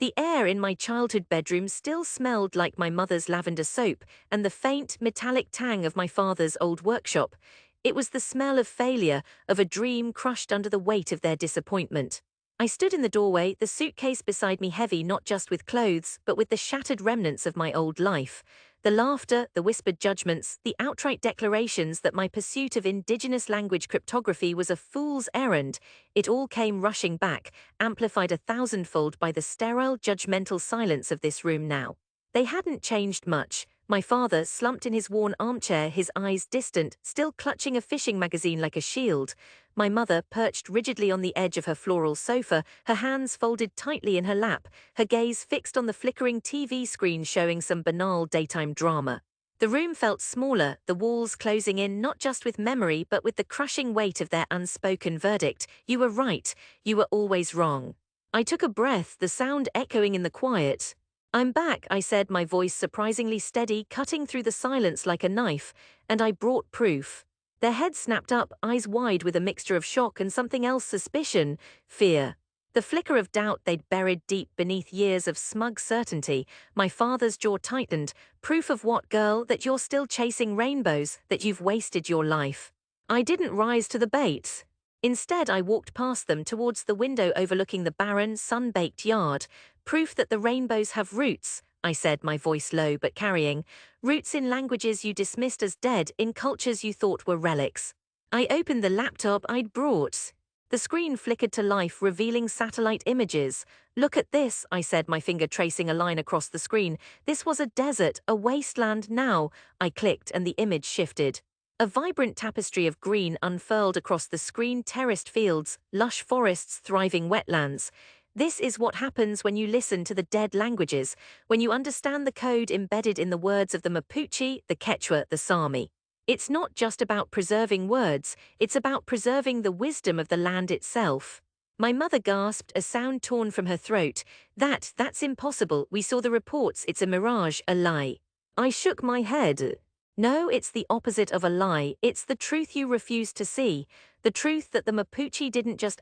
The air in my childhood bedroom still smelled like my mother's lavender soap and the faint, metallic tang of my father's old workshop. It was the smell of failure, of a dream crushed under the weight of their disappointment. I stood in the doorway, the suitcase beside me heavy not just with clothes, but with the shattered remnants of my old life. The laughter, the whispered judgments, the outright declarations that my pursuit of indigenous language cryptography was a fool's errand, it all came rushing back, amplified 1,000-fold by the sterile, judgmental silence of this room now. They hadn't changed much. My father slumped in his worn armchair, his eyes distant, still clutching a fishing magazine like a shield. My mother perched rigidly on the edge of her floral sofa, her hands folded tightly in her lap, her gaze fixed on the flickering TV screen showing some banal daytime drama. The room felt smaller, the walls closing in not just with memory but with the crushing weight of their unspoken verdict. You were right, you were always wrong. I took a breath, the sound echoing in the quiet. I'm back, I said, my voice surprisingly steady, cutting through the silence like a knife, and I brought proof. Their heads snapped up, eyes wide with a mixture of shock and something else, suspicion, fear. The flicker of doubt they'd buried deep beneath years of smug certainty. My father's jaw tightened. Proof of what, girl? That you're still chasing rainbows, that you've wasted your life. I didn't rise to the bait. Instead, I walked past them towards the window overlooking the barren, sun-baked yard. Proof that the rainbows have roots, I said, my voice low but carrying. Roots in languages you dismissed as dead, in cultures you thought were relics. I opened the laptop I'd brought. The screen flickered to life, revealing satellite images. Look at this, I said, my finger tracing a line across the screen. This was a desert, a wasteland now. I clicked and the image shifted. A vibrant tapestry of green unfurled across the screen, terraced fields, lush forests, thriving wetlands. This is what happens when you listen to the dead languages, when you understand the code embedded in the words of the Mapuche, the Quechua, the Sami. It's not just about preserving words, it's about preserving the wisdom of the land itself. My mother gasped, a sound torn from her throat. That's impossible. We saw the reports. It's a mirage, a lie. I shook my head. No, it's the opposite of a lie. It's the truth you refuse to see. The truth that the Mapuche didn't just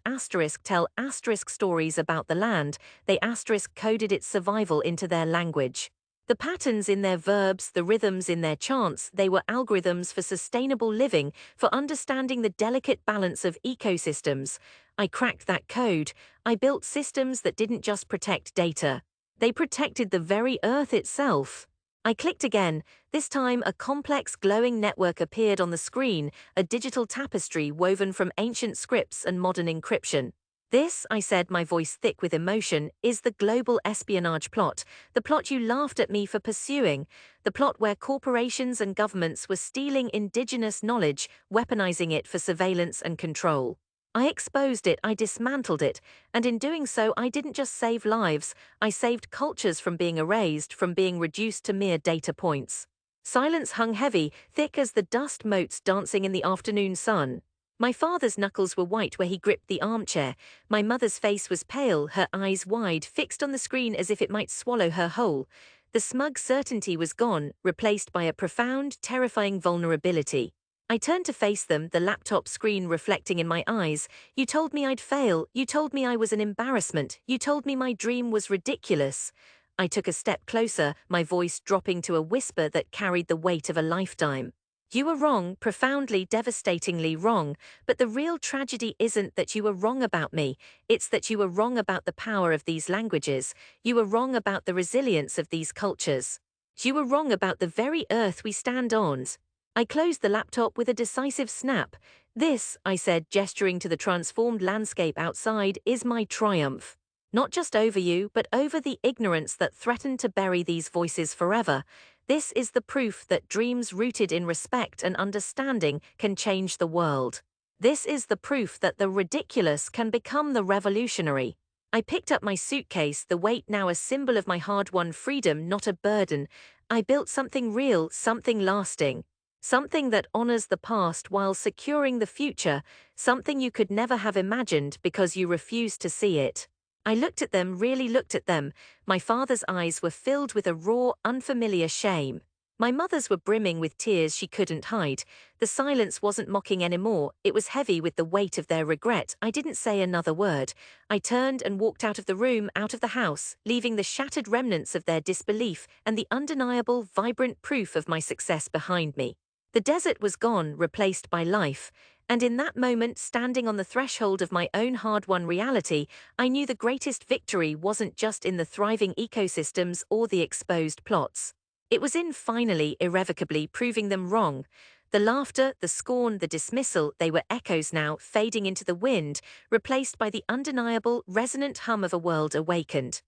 tell stories about the land, they coded its survival into their language. The patterns in their verbs, the rhythms in their chants, they were algorithms for sustainable living, for understanding the delicate balance of ecosystems. I cracked that code. I built systems that didn't just protect data. They protected the very earth itself. I clicked again. This time, a complex glowing network appeared on the screen, a digital tapestry woven from ancient scripts and modern encryption. This, I said, my voice thick with emotion, is the global espionage plot, the plot you laughed at me for pursuing, the plot where corporations and governments were stealing indigenous knowledge, weaponizing it for surveillance and control. I exposed it, I dismantled it, and in doing so I didn't just save lives, I saved cultures from being erased, from being reduced to mere data points. Silence hung heavy, thick as the dust motes dancing in the afternoon sun. My father's knuckles were white where he gripped the armchair. My mother's face was pale, her eyes wide, fixed on the screen as if it might swallow her whole. The smug certainty was gone, replaced by a profound, terrifying vulnerability. I turned to face them, the laptop screen reflecting in my eyes. You told me I'd fail. You told me I was an embarrassment. You told me my dream was ridiculous. I took a step closer, my voice dropping to a whisper that carried the weight of a lifetime. You were wrong, profoundly, devastatingly wrong, but the real tragedy isn't that you were wrong about me, it's that you were wrong about the power of these languages, you were wrong about the resilience of these cultures. You were wrong about the very earth we stand on. I closed the laptop with a decisive snap. This, I said, gesturing to the transformed landscape outside, is my triumph. Not just over you, but over the ignorance that threatened to bury these voices forever. This is the proof that dreams rooted in respect and understanding can change the world. This is the proof that the ridiculous can become the revolutionary. I picked up my suitcase, the weight now a symbol of my hard-won freedom, not a burden. I built something real, something lasting. Something that honors the past while securing the future, something you could never have imagined because you refused to see it. I looked at them, really looked at them. My father's eyes were filled with a raw, unfamiliar shame. My mother's were brimming with tears she couldn't hide. The silence wasn't mocking anymore, it was heavy with the weight of their regret. I didn't say another word. I turned and walked out of the room, out of the house, leaving the shattered remnants of their disbelief and the undeniable, vibrant proof of my success behind me. The desert was gone, replaced by life, and in that moment, standing on the threshold of my own hard-won reality, I knew the greatest victory wasn't just in the thriving ecosystems or the exposed plots. It was in finally, irrevocably proving them wrong. The laughter, the scorn, the dismissal, they were echoes now, fading into the wind, replaced by the undeniable, resonant hum of a world awakened.